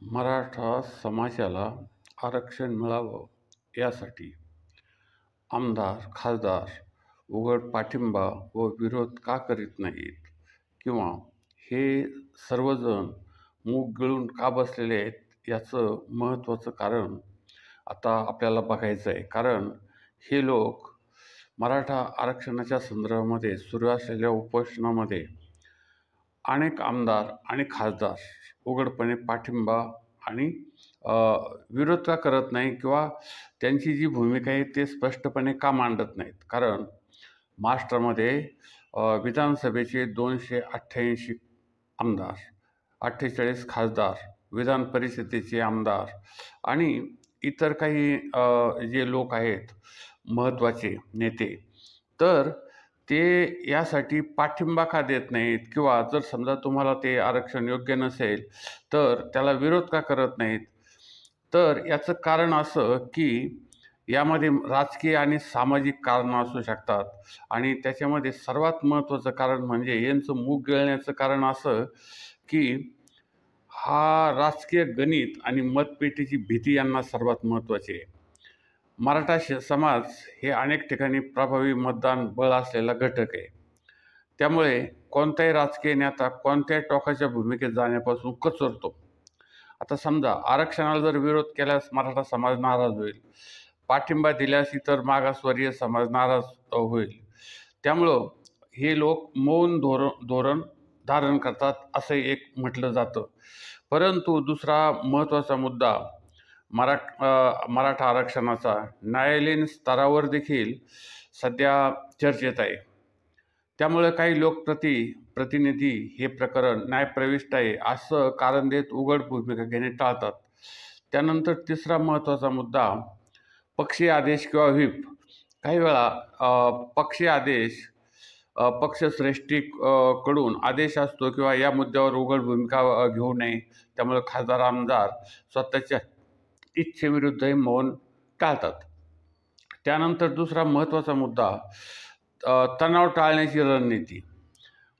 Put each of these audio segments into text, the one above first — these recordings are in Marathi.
मराठा समाजाला आरक्षण मिळावं यासाठी आमदार, खासदार उघड पाठिंबा व विरोध का करीत नाहीत किंवा हे सर्वजण मूग गिळून का बसलेले आहेत याचं महत्त्वाचं कारण आता आपल्याला बघायचं आहे. कारण हे लोक मराठा आरक्षणाच्या संदर्भामध्ये सुरू असलेल्या उपोषणामध्ये अनेक आमदार आणि खासदार उघडपणे पाठिंबा आणि विरोध का करत नाही किंवा त्यांची जी भूमिका आहे ते स्पष्टपणे का मांडत नाहीत. कारण महाराष्ट्रामध्ये विधानसभेचे 288 आमदार, 48 खासदार, विधान परिषदेचे आमदार आणि इतर काही जे लोक आहेत महत्त्वाचे नेते, तर ते यासाठी पाठिंबा का देत नाहीत किंवा जर समजा तुम्हाला ते आरक्षण योग्य नसेल तर त्याला विरोध का करत नाहीत. तर याचं कारण असं की यामध्ये राजकीय आणि सामाजिक कारणं असू शकतात आणि त्याच्यामध्ये सर्वात महत्त्वाचं कारण म्हणजे यांचं मूग गिळण्याचं कारण असं की हा राजकीय गणित आणि मतपेटीची भीती यांना सर्वात महत्त्वाची आहे. मराठा समाज हे अनेक ठिकाणी प्रभावी मतदान बळ असलेला घटक आहे. त्यामुळे कोणताही राजकीय नेता कोणत्याही टोकाच्या भूमिकेत जाण्यापासून कचरतो. आता समजा आरक्षणाला जर विरोध केल्यास मराठा समाज नाराज होईल, पाठिंबा दिल्यास इतर मागासवर्गीय समाज नाराज होईल. त्यामुळं हे लोक मौन धोरण धारण करतात असं एक म्हटलं जातं. परंतु दुसरा महत्त्वाचा मुद्दा मराठा आरक्षणाचा न्यायालयीन स्तरावर देखील सध्या चर्चेत आहे. त्यामुळे काही प्रतिनिधी हे प्रकरण न्यायप्रविष्ट आहे असं कारण देत उघड भूमिका घेणे टाळतात. त्यानंतर तिसरा महत्त्वाचा मुद्दा पक्षीय आदेश किंवा व्हीप. काही वेळा पक्षीय आदेश पक्षश्रेष्ठी कडून आदेश असतो किंवा या मुद्द्यावर उघड भूमिका घेऊ नये. त्यामुळे खासदार आमदार स्वतःच्या इच्छेविरुद्ध हे मौन टाळतात. त्यानंतर दुसरा महत्त्वाचा मुद्दा तणाव टाळण्याची रणनीती.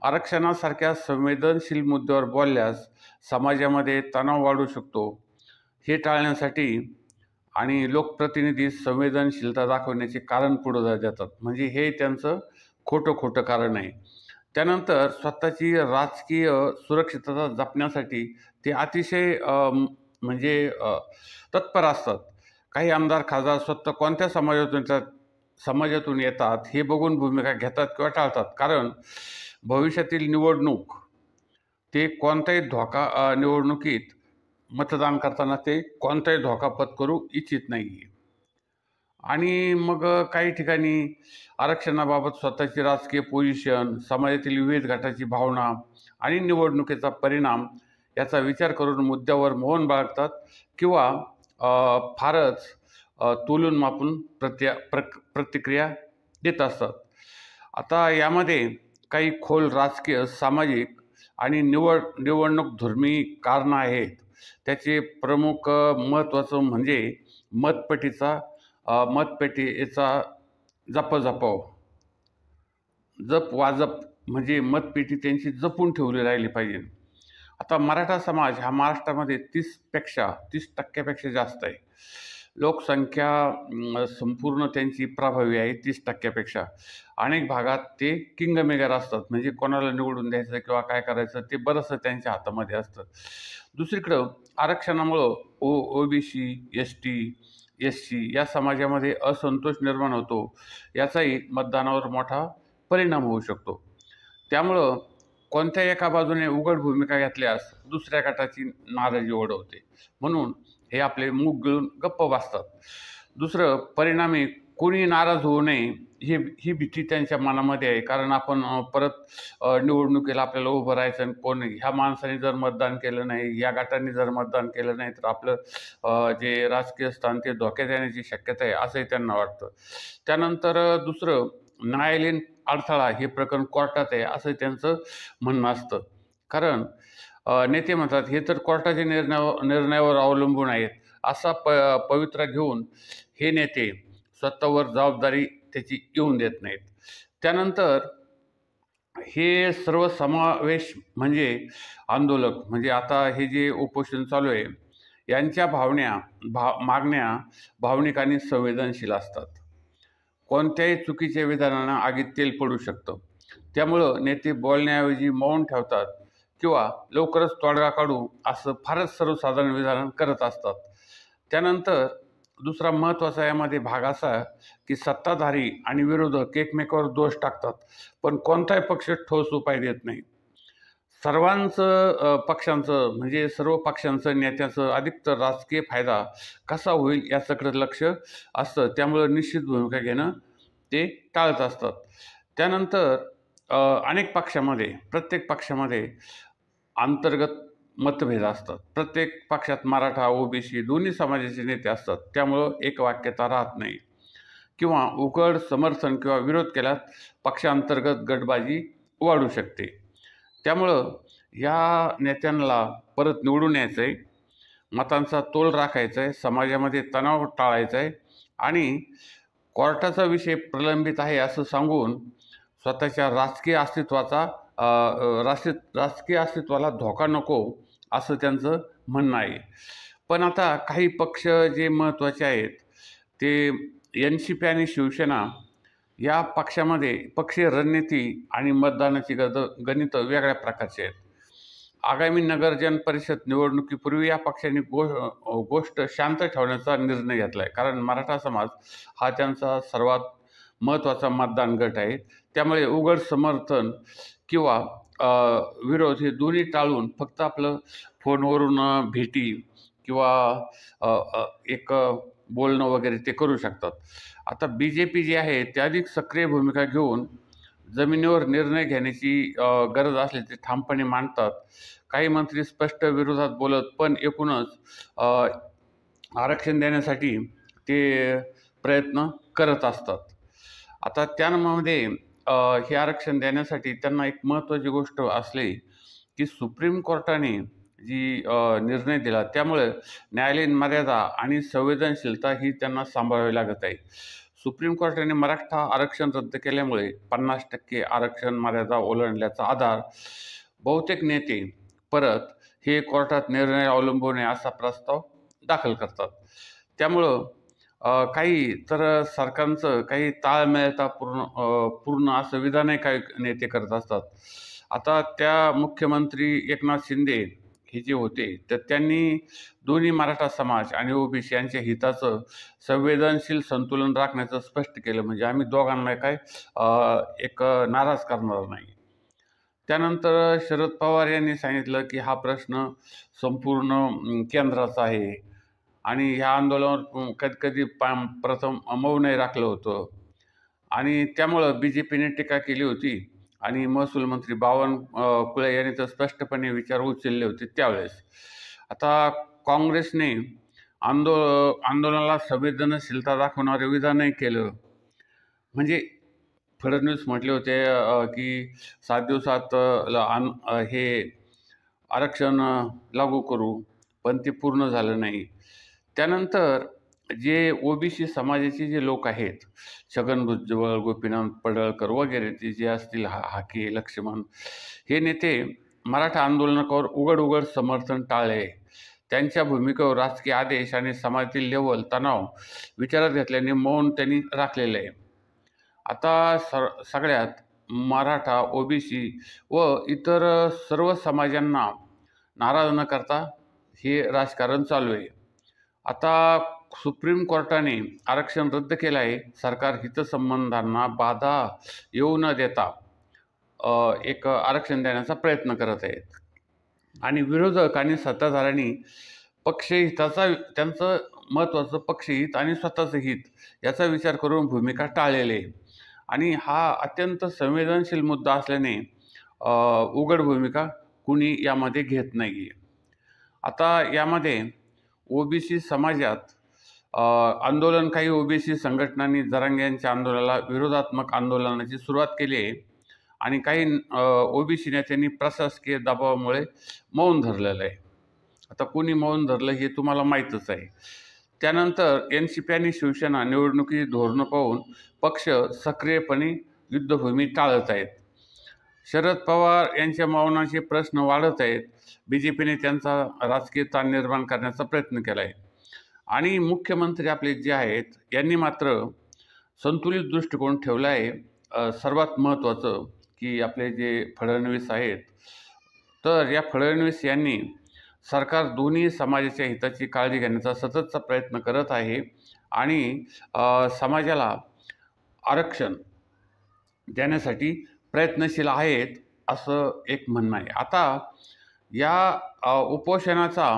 आरक्षणासारख्या संवेदनशील मुद्द्यावर बोलल्यास समाजामध्ये तणाव वाढू शकतो. हे टाळण्यासाठी आणि लोकप्रतिनिधी संवेदनशीलता दाखवण्याचे कारण पुढे देतात. म्हणजे हे त्यांचं खोटं कारण आहे. त्यानंतर स्वतःची राजकीय सुरक्षितता जपण्यासाठी ते अतिशय तत्पर असतात. काही आमदार खासदार स्वतः कोणत्या समाजातून येतात हे बघून भूमिका घेतात किंवा टाळतात. कारण भविष्यातील निवडणूक ते कोणताही निवडणुकीत मतदान करताना ते कोणताही धोका पत्करू इच्छित नाही. आणि मग काही ठिकाणी आरक्षणाबाबत स्वतःची राजकीय पोझिशन, समाजातील विविध गटाची भावना आणि निवडणुकीचा परिणाम याचा विचार करून मुद्द्यावर मौन बाळगतात किंवा फारच तोलून मापून प्रतिक्रिया देत असतात. आता यामध्ये काही खोल राजकीय, सामाजिक आणि निवडणूक धर्मी कारणं आहेत. त्याचे प्रमुख महत्त्वाचं म्हणजे मतपेटीचा जप वाजप म्हणजे मतपेटी त्यांची जपून ठेवली राहिली पाहिजे. आता मराठा समाज हा महाराष्ट्रामध्ये 30% जास्त आहे. लोकसंख्या संपूर्ण त्यांची प्रभावी आहे 30%पेक्षा. अनेक भागात ते किंगमेकर असतात. म्हणजे कोणाला निवडून द्यायचं किंवा काय करायचं ते बरंचसं त्यांच्या हातामध्ये असतं. दुसरीकडं आरक्षणामुळं OBC, ST, SC या समाजामध्ये असंतोष निर्माण होतो. याचाही मतदानावर मोठा परिणाम होऊ शकतो. त्यामुळं कोणत्याही एका बाजूने उघड भूमिका घेतल्यास दुसऱ्या गटाची नाराजी ओढवते. म्हणून हे आपले मूग गिळून गप्प बसतात. दुसरं परिणामी कोणी नाराज होऊ नये ही भीती त्यांच्या मनामध्ये आहे. कारण आपण परत निवडणुकीला आपल्याला उभं राहायचं आणि ह्या माणसाने जर मतदान केलं नाही, या गटाने जर मतदान केलं नाही तर आपलं जे राजकीय स्थान ते धोक्यात येण्याची शक्यता आहे असंही त्यांना वाटतं. त्यानंतर दुसरं न्यायालयीन अडथळा. हे प्रकरण कोर्टात आहे असं त्यांचं म्हणणं असतं. कारण नेते म्हणतात हे तर कोर्टाच्या निर्णयावर अवलंबून आहेत असा पवित्रा घेऊन हे नेते स्वतःवर जबाबदारी त्याची येऊन देत नाहीत. त्यानंतर हे सर्व समावेश म्हणजे आंदोलक म्हणजे आता हे जे उपोषण चालू आहे यांच्या मागण्या भावनिक आणि संवेदनशील असतात. कोणत्याही चुकीच्या विधानानं आगीत तेल पडू शकतं. त्यामुळं नेते बोलण्याऐवजी मौन ठेवतात किंवा लवकरच तोडगा काढू असं फारच सर्वसाधारण विधान करत असतात. त्यानंतर दुसरा महत्त्वाचा यामध्ये भाग असा की सत्ताधारी आणि विरोधक एकमेकावर दोष टाकतात, पण कोणताही पक्ष ठोस उपाय देत नाही. पक्षांचं म्हणजे सर्व पक्षांचं नेत्याचं अधिकतर राजकीय फायदा कसा होईल याच्याकडे लक्ष असतं. त्यामुळं निश्चित भूमिका घेणं ते टाळत असतात. त्यानंतर प्रत्येक पक्षामध्ये अंतर्गत मतभेद असतात. प्रत्येक पक्षात मराठा, ओबीसी दोन्ही समाजाचे नेते असतात. त्यामुळं एकवाक्यता राहत नाही किंवा उघड समर्थन किंवा विरोध केल्यास पक्षांतर्गत गटबाजी वाढू शकते. त्यामुळं या नेत्यांना परत निवडून यायचं आहे, मतांचा तोल राखायचा आहे, समाजामध्ये तणाव टाळायचा आहे आणि कोर्टाचा विषय प्रलंबित आहे असं सांगून स्वतःच्या राजकीय अस्तित्वाला धोका नको असं त्यांचं म्हणणं आहे. पण आता काही पक्ष जे महत्त्वाचे आहेत ते NCP आणि शिवसेना या पक्षामध्ये पक्षीय रणनीती आणि मतदानाची गणितं वेगळ्या प्रकारची आहेत. आगामी नगर परिषद निवडणुकीपूर्वी या पक्षांनी गोष्ट शांत ठेवण्याचा निर्णय घेतला आहे. कारण मराठा समाज हा त्यांचा सर्वात महत्त्वाचा मतदान गट आहे. त्यामुळे उघड समर्थन किंवा विरोध हे दोन्ही टाळून फक्त आपलं फोनवरून भेटी किंवा एक बोलणं वगैरे ते करू शकतात. आता BJP जे आहे ते अधिक सक्रिय भूमिका घेऊन जमिनीवर निर्णय घेण्याची गरज असल्याचे ठामपणे मांडतात. काही मंत्री स्पष्ट विरोधात बोलत पण एकूणच आरक्षण देण्यासाठी ते प्रयत्न करत असतात. आता त्यामध्ये हे आरक्षण देण्यासाठी त्यांना एक महत्त्वाची गोष्ट असली की सुप्रीम कोर्टाने जी निर्णय दिला त्यामुळे न्यायालयीन मर्यादा आणि संवेदनशीलता ही त्यांना सांभाळावी लागत आहे. सुप्रीम कोर्टाने मराठा आरक्षण रद्द केल्यामुळे 50% आरक्षण मर्यादा ओलांडल्याचा आधार बहुतेक नेते परत हे कोर्टात निर्णय अवलंबू नये असा प्रस्ताव दाखल करतात. त्यामुळं काही तर सरकारचं काही ताळमेळता पूर्ण असं विधानही काही नेते करत असतात. आता त्या मुख्यमंत्री एकनाथ शिंदे हे जे होते तर त्यांनी दोन्ही मराठा समाज आणि ओबीसी यांच्या हिताचं संवेदनशील संतुलन राखण्याचं स्पष्ट केलं. म्हणजे आम्ही दोघांना एक नाराज करणार नाही. त्यानंतर शरद पवार यांनी सांगितलं की हा प्रश्न संपूर्ण केंद्राचा आहे आणि ह्या आंदोलनावर कधी प्रथम मौनही राखलं होतं आणि त्यामुळं BJPने टीका केली होती आणि महसूल मंत्री बावनकुळे यांनी तर स्पष्टपणे विचार उचलले होते त्यावेळेस. आता काँग्रेसने आंदोलनाला संवेदनशीलता दाखवणारे विधानही केलं. म्हणजे फडणवीस म्हटले होते की 7 दिवसात हे आरक्षण लागू करू, पण ते पूर्ण झालं नाही. त्यानंतर जे ओबीसी समाजाचे जे लोक आहेत, छगन भुजबळ, गोपीनाथ पडळकर वगैरे ते जे असतील, हाके, लक्ष्मण, हे नेते मराठा आंदोलनावर उघड समर्थन टाळले. त्यांच्या भूमिकेवर राजकीय आदेश आणि समाजातील लेवल तणाव विचारात घेतल्याने मौन त्यांनी राखलेलं आहे. आता सगळ्यात मराठा, ओबीसी व इतर सर्व समाजांना नाराज न करता हे राजकारण चालू आहे. आता सुप्रीम कोर्टाने आरक्षण रद्द केलं आहे. सरकार हितसंबंधांना बाधा येऊ न देता एक आरक्षण देण्याचा प्रयत्न करत आहेत आणि विरोधक आणि सत्ताधाऱ्यांनी त्यांचं महत्त्वाचं पक्षहित आणि स्वतःचं हित याचा विचार करून भूमिका टाळलेली आहे आणि हा अत्यंत संवेदनशील मुद्दा असल्याने उघड भूमिका कुणी यामध्ये घेत नाही आहे. आता यामध्ये ओबीसी समाजात काही ओबीसी संघटनांनी जरांगे यांच्या आंदोलनाला विरोधात्मक आंदोलनाची सुरुवात केली आहे आणि काही ओबीसी नेत्यांनी प्रशासकीय दबावामुळे मौन धरलेलं आहे. आता कोणी मौन धरलं हे तुम्हाला माहीतच आहे. त्यानंतर NCP आणि शिवसेना निवडणुकी धोरणं पाहून पक्ष सक्रियपणे युद्धभूमी टाळत आहेत. शरद पवार यांच्या मौनाचे प्रश्न वाढत आहेत. BJPने त्यांचा राजकीय ताण निर्माण करण्याचा प्रयत्न केला आहे आणि मुख्यमंत्री आपले जे आहेत यांनी मात्र संतुलित दृष्टिकोन ठेवला आहे. सर्वात महत्त्वाचं की आपले जे फडणवीस आहेत, तर या फडणवीस यांनी सरकार दोन्ही समाजाच्या हिताची काळजी घेण्याचा सततचा प्रयत्न करत आहे आणि समाजाला आरक्षण देण्यासाठी प्रयत्नशील आहेत असं एक म्हणणं आहे. आता या उपोषणाचा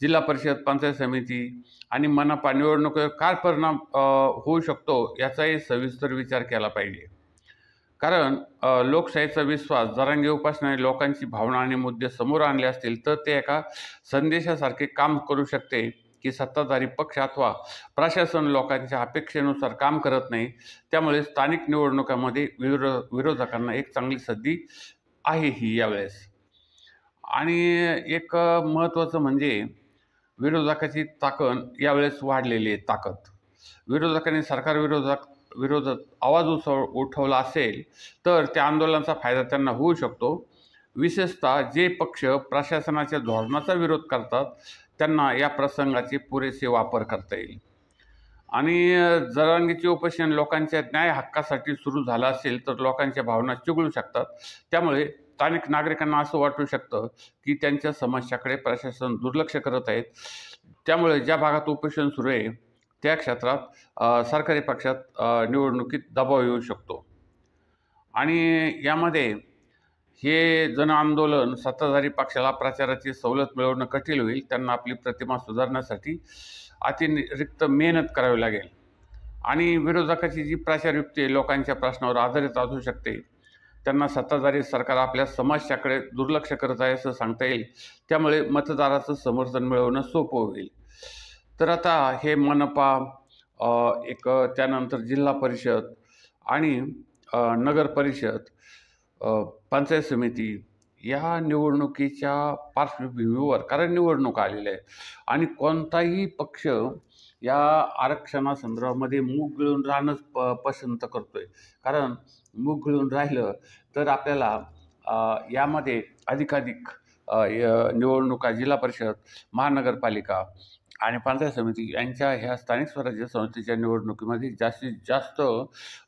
जिल्हा परिषद, पंचायत समिती आणि मनपा निवडणुकीवर काय परिणाम होऊ शकतो याचाही सविस्तर विचार केला पाहिजे. कारण लोकशाहीचा विश्वास जरांगे उपासनाने लोकांची भावना आणि मुद्दे समोर आणले असतील तर ते एका संदेशासारखे काम करू शकते की सत्ताधारी पक्ष अथवा प्रशासन लोकांच्या अपेक्षेनुसार काम करत नाही. त्यामुळे स्थानिक निवडणुकांमध्ये विरोधकांना एक चांगली संधी आहे ही यावेळेस. आणि एक महत्त्वाचं म्हणजे विरोधकाची ताकद यावेळेस वाढलेली आहे. विरोधकांनी सरकार विरोधात आवाज उठवला असेल तर त्या आंदोलनाचा फायदा त्यांना होऊ शकतो. विशेषतः जे पक्ष प्रशासनाच्या धोरणाचा विरोध करतात त्यांना या प्रसंगाचे पुरेसे वापर करता येईल. आणि जरांगीचे उपोषण लोकांच्या न्याय हक्कासाठी सुरू झालं असेल तर लोकांच्या भावना चिघळू शकतात. त्यामुळे स्थानिक नागरिकांना असं वाटू शकतं की त्यांच्या समस्याकडे प्रशासन दुर्लक्ष करत आहेत. त्यामुळे ज्या भागात उपोषण सुरू आहे त्या क्षेत्रात सरकारी पक्षात निवडणुकीत दबाव येऊ शकतो. आणि यामध्ये हे जनआंदोलन सत्ताधारी पक्षाला प्रचाराची सवलत मिळवणं कठीण होईल. त्यांना आपली प्रतिमा सुधारण्यासाठी अतिरिक्त मेहनत करावी लागेल. आणि विरोधकाची जी प्रचारयुक्ती लोकांच्या प्रश्नावर आधारित असू शकते, त्यांना सत्ताधारी सरकार आपल्या समस्याकडे दुर्लक्ष करत आहे असं सांगता येईल. त्यामुळे मतदाराचं समर्थन मिळवणं सोपं होईल. तर आता हे मनपा, त्यानंतर जिल्हा परिषद आणि नगर परिषद, पंचायत समिती या निवडणुकीच्या पार्श्वभूमीवर, कारण निवडणूक आलेल्या आहेत आणि कोणताही पक्ष या आरक्षणासंदर्भामध्ये मूग गिळून राहणंच पसंत करतोय. कारण मूग गिळून राहिलं तर आपल्याला यामध्ये अधिकाधिक निवडणुका, जिल्हा परिषद, महानगरपालिका आणि पंचायत समिती यांच्या ह्या स्थानिक स्वराज्य संस्थेच्या निवडणुकीमध्ये जास्तीत जास्त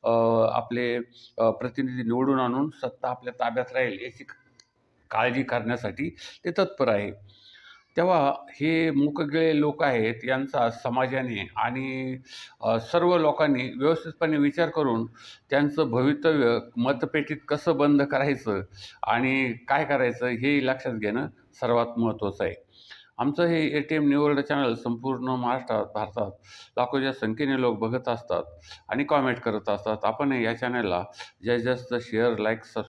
आपले प्रतिनिधी निवडून आणून सत्ता आपल्या ताब्यात राहील याची काळजी करण्यासाठी ते तत्पर आहे. तेव्हा हे मूकगिळे लोक आहेत यांचा समाजाने आणि सर्व लोकांनी व्यवस्थितपणे विचार करून त्यांचं भवितव्य मतपेटीत कसं बंद करायचं आणि काय करायचं हे लक्षात घेणं सर्वात महत्त्वाचं आहे. आमचं हे ATM न्यू वर्ल्ड चॅनल संपूर्ण महाराष्ट्रात, भारतात लाखोच्या संख्येने लोक बघत असतात आणि कॉमेंट करत असतात. आपण या चॅनलला जास्तीत जास्त शेअर, लाईक,